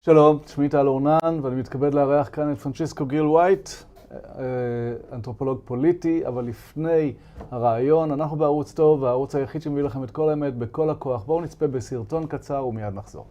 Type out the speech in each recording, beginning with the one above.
שלום, שמי טל אורנן, ואני מתכבד לארח כאן את פרנצ'סקו גיל ווייט, אנתרופולוג פוליטי, אבל לפני הרעיון, אנחנו בערוץ טוב, והערוץ היחיד שמביא לכם את כל האמת בכל הכוח. בואו נצפה בסרטון קצר ומיד נחזור.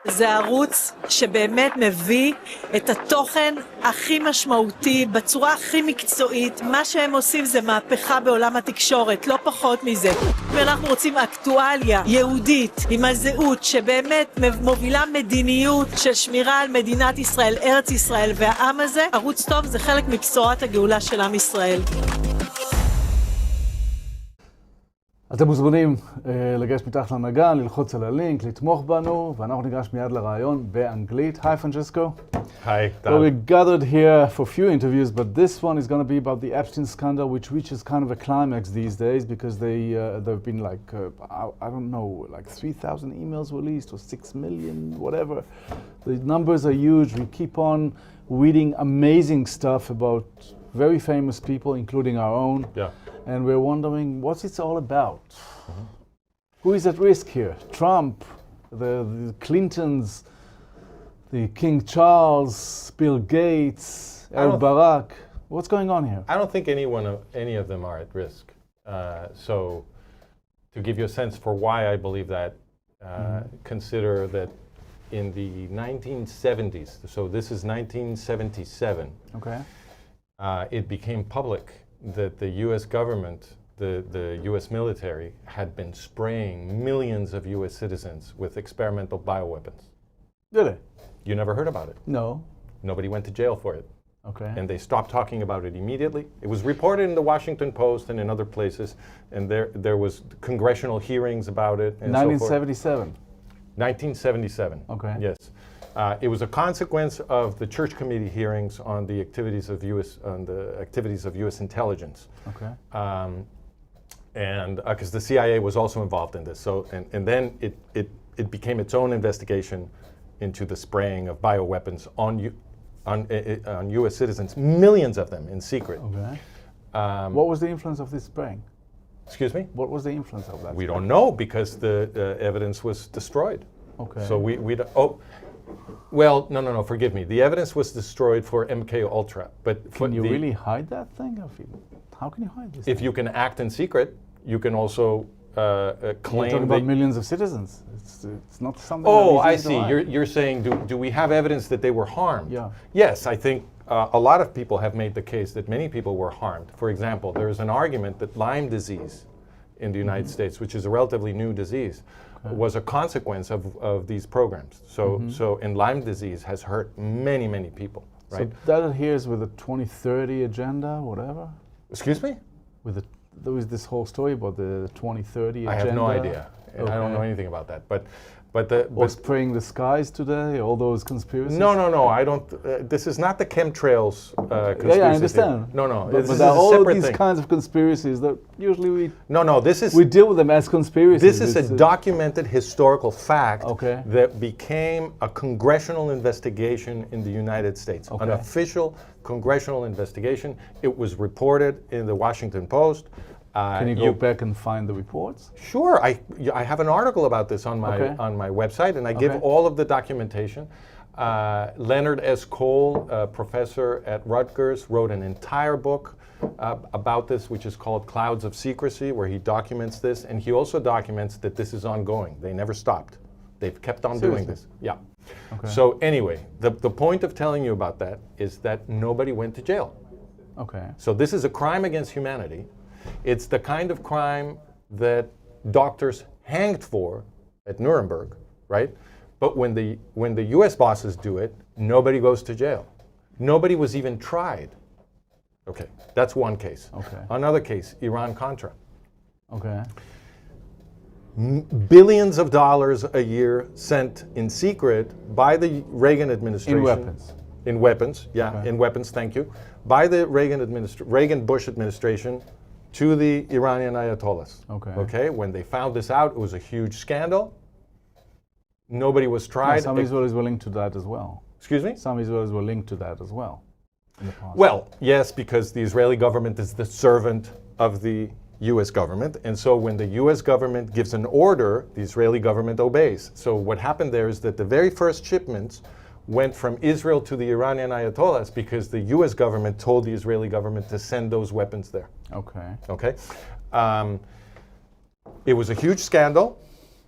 זה ערוץ שבאמת מביא את התוכן הכי משמעותי, בצורה הכי מקצועית. מה שהם עושים זה מהפכה בעולם התקשורת, לא פחות מזה. ואנחנו רוצים אקטואליה יהודית עם הזהות שבאמת מובילה מדיניות של שמירה על מדינת ישראל, ארץ ישראל והעם הזה. ערוץ טוב זה חלק מבשורת הגאולה של עם ישראל. אתם מוזמנים לגש מתחת לנגן, ללחוץ על הלינק, לתמוך בנו, ואנחנו ניגש מיד לרעיון באנגלית. Hi, Francesco. Hi, Tal. Well, we gathered here for a few interviews, but this one is going to be about the Epstein scandal, which reaches kind of a climax these days because there've been like, I don't know, like 3,000 emails released or 6 million, whatever. The numbers are huge. We keep on reading amazing stuff about very famous people, including our own. Yeah. And we're wondering, what's it all about? Mm-hmm. Who is at risk here? Trump, the Clintons, the King Charles, Bill Gates, Barak. What's going on here? I don't think any of them are at risk. So to give you a sense for why I believe that, consider that in the 1970s, so this is 1977, okay. It became public that the U.S. government, the U.S. military, had been spraying millions of U.S. citizens with experimental bioweapons. Really? You never heard about it? No. Nobody went to jail for it. Okay. And they stopped talking about it immediately. It was reported in the Washington Post and in other places, and there was congressional hearings about it. And 1977? 1977. Okay. Yes. It was a consequence of the Church Committee hearings on the activities of U.S. intelligence. Okay. And because the CIA was also involved in this, so and then it became its own investigation into the spraying of bioweapons on U.S. citizens, millions of them in secret. Okay. What was the influence of this spraying? Excuse me? What was the influence of that? We don't know because the evidence was destroyed. Okay. So we don't. Oh. Well, no, forgive me. The evidence was destroyed for MK Ultra, but can you really hide that thing? How can you hide this? If you can act in secret, you can also claim. You're talking about millions of citizens. It's not something. Oh, I see. You're saying, do we have evidence that they were harmed? Yeah. Yes, I think a lot of people have made the case that many people were harmed. For example, there is an argument that Lyme disease in the United States, which is a relatively new disease, was a consequence of these programs. So and Lyme disease has hurt many people, right? So that adheres with the 2030 agenda, whatever? Excuse me? There was this whole story about the 2030 agenda. I have no idea. Okay. I don't know anything about that. But spraying the skies today, all those conspiracies? No, I don't. This is not the chemtrails conspiracy. Yeah, I understand. No. But there are all these kinds of conspiracies that usually we we deal with them as conspiracies. This is a documented historical fact okay. that became a congressional investigation in the United States. Okay. An official congressional investigation. It was reported in the Washington Post. Can you go back and find the reports? Sure, I have an article about this on my website, and I give all of the documentation. Leonard S. Cole, professor at Rutgers, wrote an entire book about this, which is called Clouds of Secrecy, where he documents this, and he also documents that this is ongoing. They never stopped. They've kept on doing this. Yeah. Okay. So anyway, the point of telling you about that is that nobody went to jail. Okay. So this is a crime against humanity. It's the kind of crime that doctors hanged for at Nuremberg, right? But when the U.S. bosses do it, nobody goes to jail. Nobody was even tried. Okay, that's one case. Okay. Another case, Iran-Contra. Okay. Billions of dollars a year sent in secret by the Reagan administration. In weapons. In weapons, yeah, okay. In weapons, thank you. By the Reagan-Bush administration to the Iranian Ayatollahs. Okay. When they found this out, it was a huge scandal. Nobody was tried. Some Israelis were linked to that as well. Excuse me? Some Israelis were linked to that as well in the past. Well, yes, because the Israeli government is the servant of the U.S. government, and so when the U.S. government gives an order, the Israeli government obeys. So what happened there is that the very first shipments went from Israel to the Iranian Ayatollahs because the U.S. government told the Israeli government to send those weapons there. Okay. Okay. It was a huge scandal.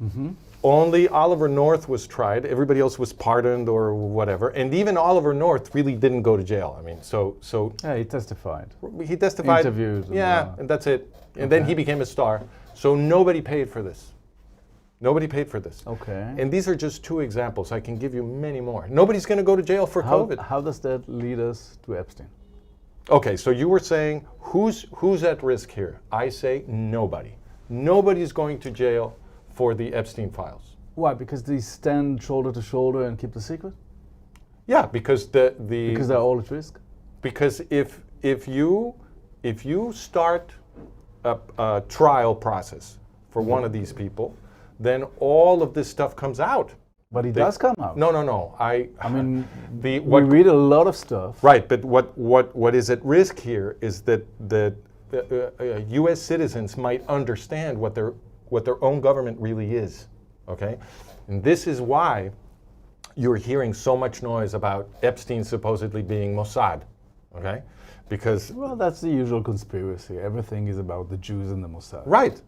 Mm-hmm. Only Oliver North was tried. Everybody else was pardoned or whatever. And even Oliver North really didn't go to jail. I mean, so yeah, he testified. He testified. Interviewed. Yeah, and that's it. And then he became a star. So nobody paid for this. Nobody paid for this. Okay. And these are just two examples. I can give you many more. Nobody's going to go to jail for COVID. How does that lead us to Epstein? Okay, so you were saying who's at risk here? I say nobody. Nobody's going to jail for the Epstein files. Why? Because they stand shoulder to shoulder and keep the secret? Yeah, because because they're all at risk. Because if you start a trial process for one of these people, then all of this stuff comes out. But it does come out. No. I mean, we read a lot of stuff. Right, but what is at risk here is that U.S. citizens might understand what their own government really is. Okay, and this is why you're hearing so much noise about Epstein supposedly being Mossad. Okay. Because that's the usual conspiracy. Everything is about the Jews and the Mossad. Right.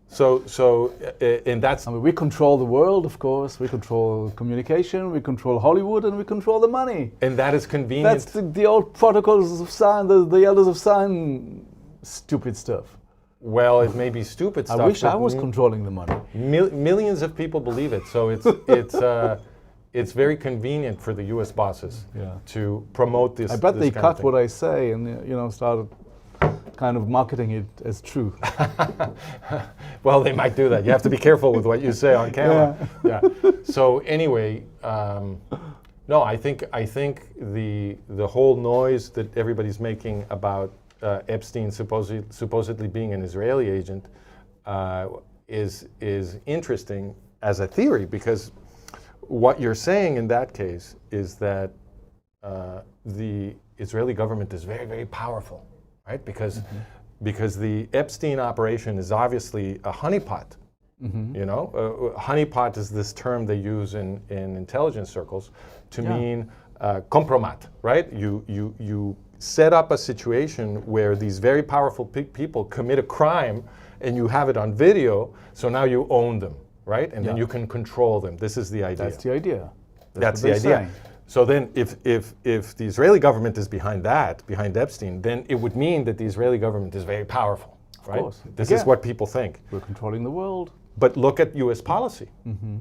And that's. I mean, we control the world, of course. We control communication. We control Hollywood, and we control the money. And that is convenient. That's the old protocols of sign, the elders of sign, stupid stuff. Well, it may be stupid stuff. I wish I was controlling the money. Millions of people believe it, so it's very convenient for the U.S. bosses to promote this. I bet they cut what I say and started kind of marketing it as true. Well, they might do that. You have to be careful with what you say on camera. Yeah. So anyway, no, I think the whole noise that everybody's making about Epstein supposedly being an Israeli agent is interesting as a theory, because what you're saying in that case is that the Israeli government is very, very powerful, right? Because the Epstein operation is obviously a honeypot. Mm-hmm. Honeypot is this term they use in intelligence circles to mean compromat, right? You set up a situation where these very powerful people commit a crime, and you have it on video, so now you own them. Right? And then you can control them. This is the idea. That's the idea. That's the idea. Saying. So then if the Israeli government is behind Epstein, then it would mean that the Israeli government is very powerful. Right? Of course. This is what people think. We're controlling the world. But look at U.S. policy. Mm-hmm.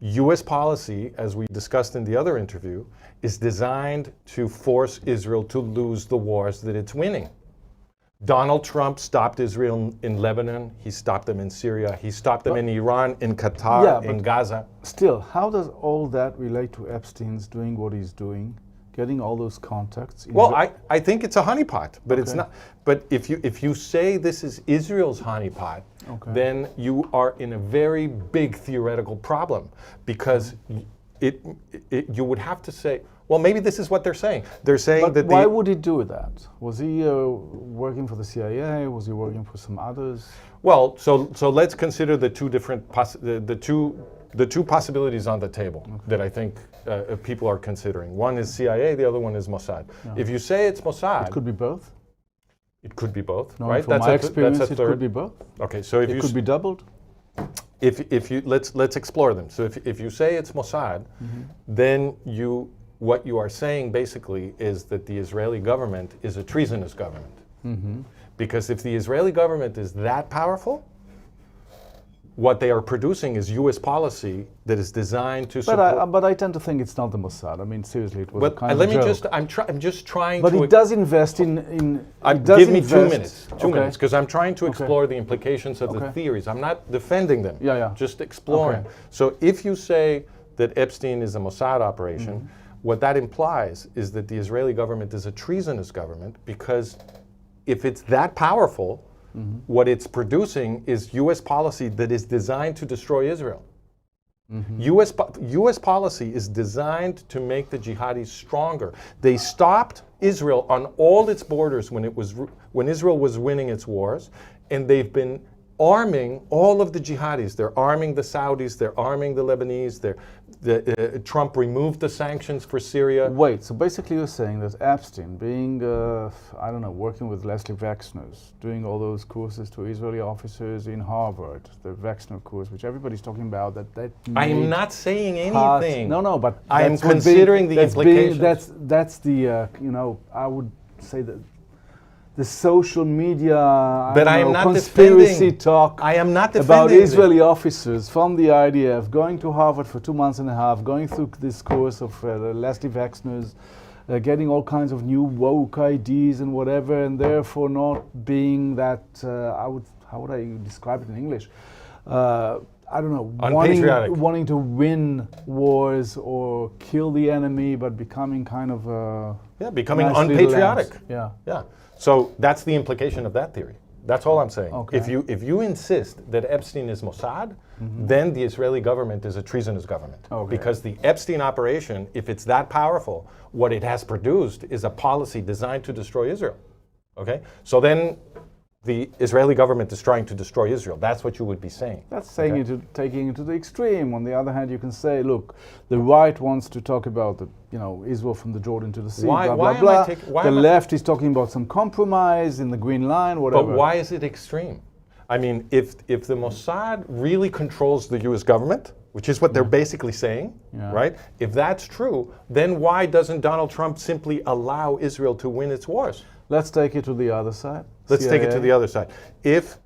U.S. policy, as we discussed in the other interview, is designed to force Israel to lose the wars that it's winning. Donald Trump stopped Israel in Lebanon. He stopped them in Syria. He stopped them in Iran, in Qatar, in Gaza. Still, how does all that relate to Epstein's doing what he's doing, getting all those contacts? Well, I think it's a honeypot, but it's not. But if you say this is Israel's honeypot, then you are in a very big theoretical problem, because you would have to say, well, maybe this is what they're saying. They're saying that. Why would he do that? Was he working for the CIA? Was he working for some others? Well, so let's consider the two different the two possibilities on the table that I think people are considering. One is CIA. The other one is Mossad. Yeah. If you say it's Mossad, it could be both. It could be both, no, right? From my experience, it could be both. Okay, so if it could be doubled. If you let's explore them. So if you say it's Mossad, then what you are saying basically is that the Israeli government is a treasonous government. Mm-hmm. Because if the Israeli government is that powerful, what they are producing is U.S. policy that is designed to support. But I tend to think it's not the Mossad. I mean, seriously, it was a kind of let a me joke. I'm just trying but to. But he does invest in. Give me 2 minutes. 2 minutes, because I'm trying to explore the implications of the theories. I'm not defending them. Yeah. Just exploring. So if you say that Epstein is a Mossad operation, what that implies is that the Israeli government is a treasonous government, because if it's that powerful, what it's producing is U.S. policy that is designed to destroy Israel. U.S. policy is designed to make the jihadis stronger. They stopped Israel on all its borders when Israel was winning its wars, and they've been arming all of the jihadis. They're arming the Saudis, they're arming the Lebanese, Trump removed the sanctions for Syria. Wait, so basically you're saying that Epstein, being, I don't know, working with Leslie Wexner's, doing all those courses to Israeli officers in Harvard, the Wexner course, which everybody's talking about, that I am not saying anything. No, but I am considering the implications. That's the, I would say that the social media conspiracy talk I am not about Israeli officers from the IDF going to Harvard for 2.5 months, going through this course of Leslie Wexner's, getting all kinds of new woke ideas and whatever, and therefore not being that, how would I describe it in English? I don't know, wanting to win wars or kill the enemy, but becoming kind of becoming unpatriotic. Yeah. So that's the implication of that theory. That's all I'm saying. Okay. If you insist that Epstein is Mossad, then the Israeli government is a treasonous government. Okay. Because the Epstein operation, if it's that powerful, what it has produced is a policy designed to destroy Israel. Okay? So then the Israeli government is trying to destroy Israel. That's what you would be saying. That's saying taking it to the extreme. On the other hand, you can say, look, the right wants to talk about Israel from the Jordan to the sea, blah, blah, blah. The left is talking about some compromise in the Green Line, whatever. But why is it extreme? I mean, if the Mossad really controls the U.S. government, which is what they're basically saying, right? If that's true, then why doesn't Donald Trump simply allow Israel to win its wars? Let's take it to the other side. Let's take it to the other side. If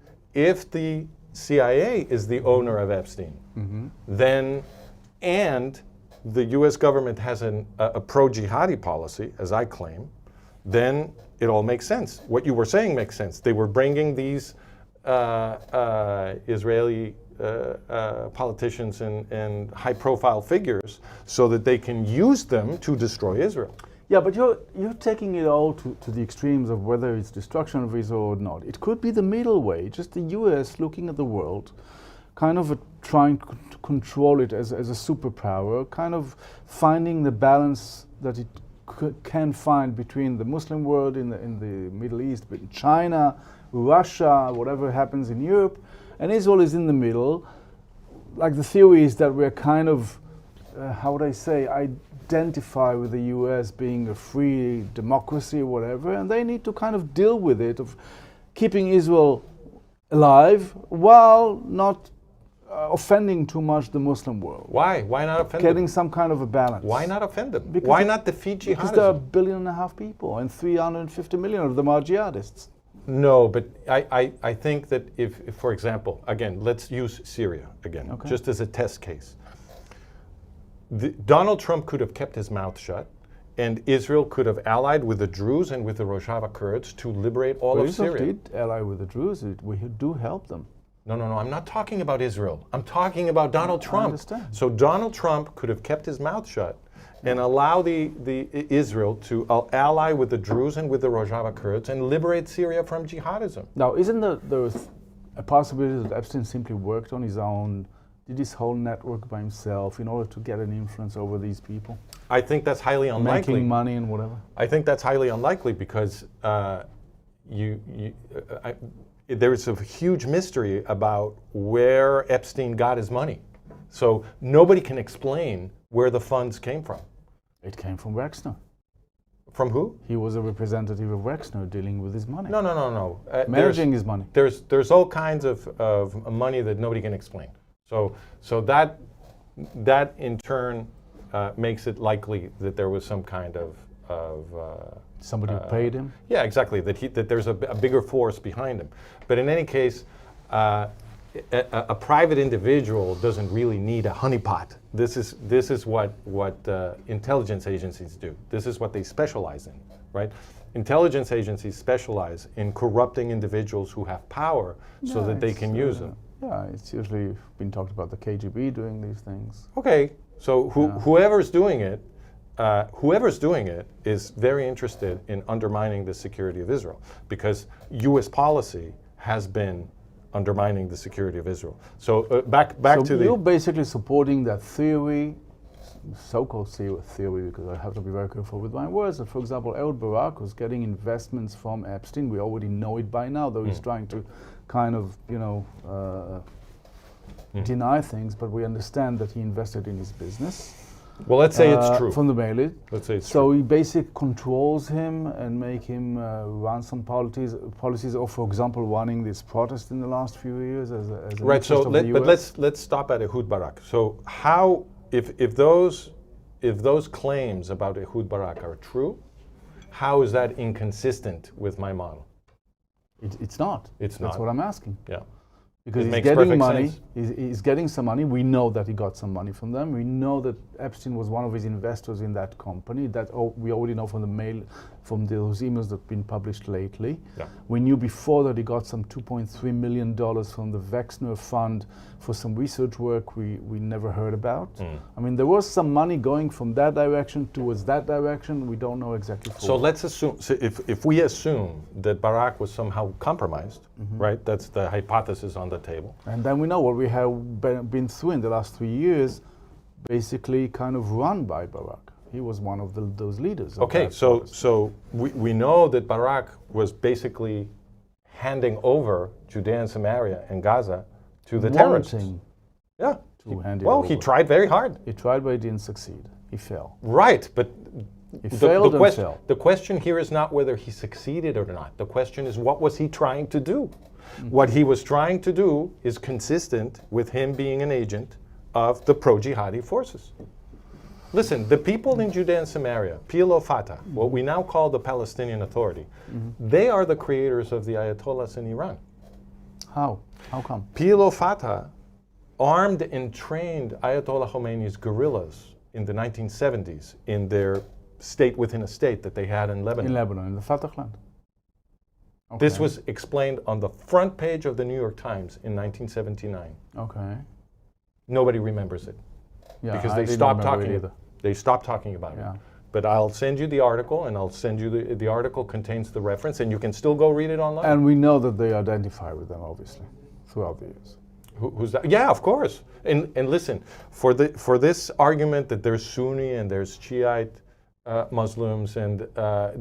the CIA is the owner of Epstein, then, and the U.S. government has a pro-jihadi policy, as I claim, then it all makes sense. What you were saying makes sense. They were bringing these Israeli politicians and high-profile figures so that they can use them to destroy Israel. Yeah, but you're taking it all to the extremes of whether it's destruction of Israel or not. It could be the middle way, just the U.S. looking at the world, kind of trying to control it as a superpower, kind of finding the balance that it can find between the Muslim world in the Middle East, between China, Russia, whatever happens in Europe, and Israel is in the middle. Like the theory is that we're kind of, how would I say, identify with the US being a free democracy or whatever, and they need to kind of deal with it, of keeping Israel alive while not offending too much the Muslim world. Why? Why not offend them? Getting some kind of a balance. Why not offend them? Why not defeat jihadism? Because there are 1.5 billion people, and 350 million of them are jihadists. No, but I think that if, for example, again, let's use Syria again, just as a test case. Donald Trump could have kept his mouth shut, and Israel could have allied with the Druze and with the Rojava Kurds to liberate all of Syria. Israel did ally with the Druze. We do help them. No. I'm not talking about Israel. I'm talking about Donald Trump. I understand. So Donald Trump could have kept his mouth shut and allow the Israel to ally with the Druze and with the Rojava Kurds and liberate Syria from jihadism. Now, isn't there a possibility that Epstein simply worked on his own, did his whole network by himself in order to get an influence over these people? I think that's highly unlikely. Making money and whatever? I think that's highly unlikely because there is a huge mystery about where Epstein got his money. So nobody can explain where the funds came from. It came from Wexner. From who? He was a representative of Wexner dealing with his money. No. Managing his money. There's all kinds of money that nobody can explain. So that in turn makes it likely that there was some kind of somebody who paid him? Yeah, exactly. That there's a bigger force behind him. But in any case, a private individual doesn't really need a honeypot. This is what intelligence agencies do. This is what they specialize in, right? Intelligence agencies specialize in corrupting individuals who have power so that they can use them. Yeah, it's usually been talked about the KGB doing these things. Okay, so whoever's doing it is very interested in undermining the security of Israel, because U.S. policy has been undermining the security of Israel. So back to the... you're basically supporting that theory so-called theory, because I have to be very careful with my words, that, for example, Ehud Barak was getting investments from Epstein. We already know it by now, though he's trying to kind of, deny things, but we understand that he invested in his business. Well, let's say it's true. From the Mail. Let's say it's so true. He basically controls him and make him run some policies, or, for example, running this protest in the last few years as right. So, let's stop at Ehud Barak. So, how if those claims about Ehud Barak are true, how is that inconsistent with my model? It's not. It's not. That's what I'm asking. Yeah. Because he's getting money, he's getting some money. We know that he got some money from them. We know that Epstein was one of his investors in that company. That we already know from the Mail, from those emails that have been published lately. Yeah. We knew before that he got some $2.3 million from the Wexner Fund for some research work we never heard about. I mean, there was some money going from that direction towards that direction. We don't know exactly. So let's assume, if we assume that Barak was somehow compromised, right? That's the hypothesis on the table. And then we know what we have been through in the last 3 years, basically kind of run by Barak. He was one of those leaders. Okay, so we know that Barak was basically handing over Judea and Samaria and Gaza to the terrorists. Yeah. He tried very hard. He tried, but he didn't succeed. He failed. Right, but he failed and failed. The question here is not whether he succeeded or not. The question is, what was he trying to do? What he was trying to do is consistent with him being an agent of the pro-jihadi forces. Listen, the people in Judea and Samaria, PLO Fatah, what we now call the Palestinian Authority, they are the creators of the Ayatollahs in Iran. How? How come? PLO Fatah armed and trained Ayatollah Khomeini's guerrillas in the 1970s in their state within a state that they had in Lebanon. In Lebanon, in the Fatah land. Okay. This was explained on the front page of the New York Times in 1979. Okay. Nobody remembers it. Yeah, because they stopped talking. They stopped talking about it. But I'll send you the article, and I'll send you the article contains the reference, and you can still go read it online. And we know that they identify with them, obviously, throughout the years. Who's that? Yeah, of course. And listen, for this argument that there's Sunni and there's Shiite Muslims, and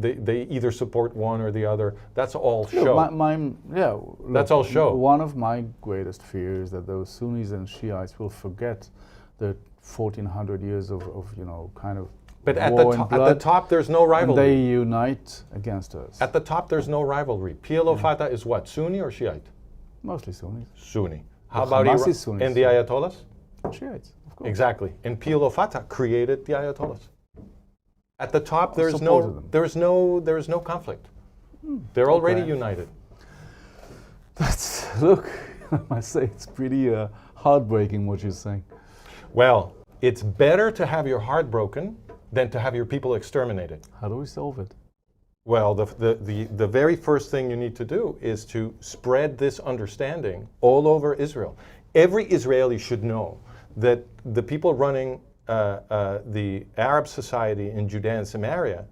they either support one or the other, that's all show. That's all show. One of my greatest fears is that those Sunnis and Shiites will forget the 1400 years of kind of. But at the top, there's no rivalry. And they unite against us. At the top, there's no rivalry. PLO Fatah is what? Sunni or Shiite? Mostly Sunnis. Sunni. How about Iran? And the Ayatollahs? Shiites, of course. Exactly. And PLO Fatah created the Ayatollahs. At the top, there's no conflict. They're already united. Look, I must say it's pretty heartbreaking what you're saying. Well, it's better to have your heart broken than to have your people exterminated. How do we solve it? Well, the very first thing you need to do is to spread this understanding all over Israel. Every Israeli should know that the people running the Arab society in Judea and Samaria,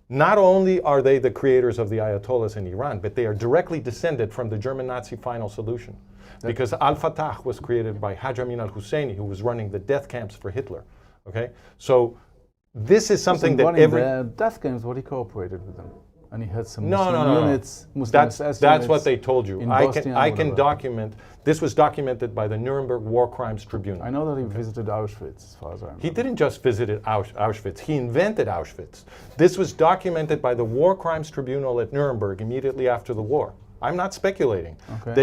not only are they the creators of the Ayatollahs in Iran, but they are directly descended from the German Nazi final solution. Because Al-Fatah was created by Haj Amin al-Husseini, who was running the death camps for Hitler. Okay, so this is something that the death camps, what he cooperated with them, and he had some Muslim units. That's what they told you. I can document. This was documented by the Nuremberg War Crimes Tribunal. I know that he visited Auschwitz, as far as I remember. He didn't just visit Auschwitz. He invented Auschwitz. This was documented by the War Crimes Tribunal at Nuremberg immediately after the war. I'm not speculating. Okay.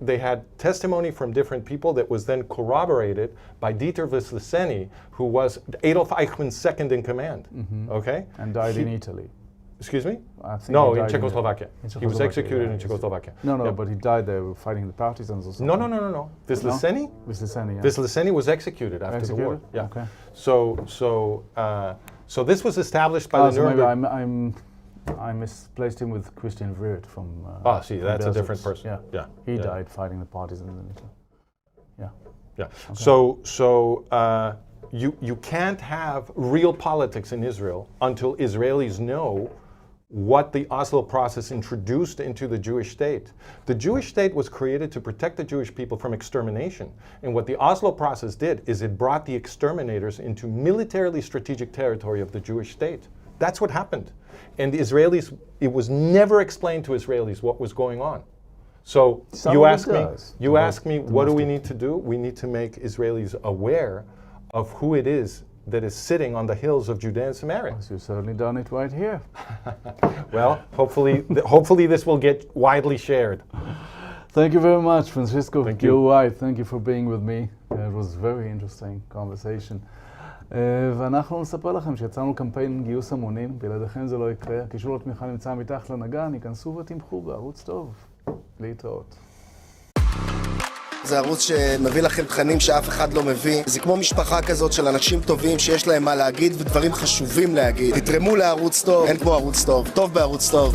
They had testimony from different people that was then corroborated by Dieter Wisliceni, who was Adolf Eichmann's second in command. Okay, and died in Italy. Excuse me? No, in Czechoslovakia. He was executed in Czechoslovakia. No, but he died there fighting the partisans or something. No. Wisliceni? Wisliceni, yeah. Wisliceni was executed after the war. Yeah. Okay. So this was established by the Nuremberg. Maybe I misplaced him with Christian Wirth from. See, that's a different person. Yeah. He died fighting the partisans in Italy. Yeah. Okay. You can't have real politics in Israel until Israelis know what the Oslo process introduced into the Jewish state. The Jewish state was created to protect the Jewish people from extermination. And what the Oslo process did is it brought the exterminators into militarily strategic territory of the Jewish state. That's what happened. And the Israelis, it was never explained to Israelis what was going on. So you ask me, what do we need to do? We need to make Israelis aware of who it is that is sitting on the hills of Judea and Samaria. Yes, you've certainly done it right here. Well, hopefully this will get widely shared. Thank you very much, Francisco. Thank You're you. right. Thank you for being with me. It was a very interesting conversation. ואנחנו נספר לכם שיצאנו קמפיין גיוס המונים, בלעדיכם זה לא יקרה. הקישור לתמיכה נמצא מתחת לנגן, ייכנסו ותמכו בערוץ טוב. להתראות. זה ערוץ שמביא לכם תכנים שאף אחד לא מביא. זה כמו משפחה כזאת של אנשים טובים שיש להם מה להגיד ודברים חשובים להגיד. תתרמו לערוץ טוב, אין כמו ערוץ טוב. טוב בערוץ טוב.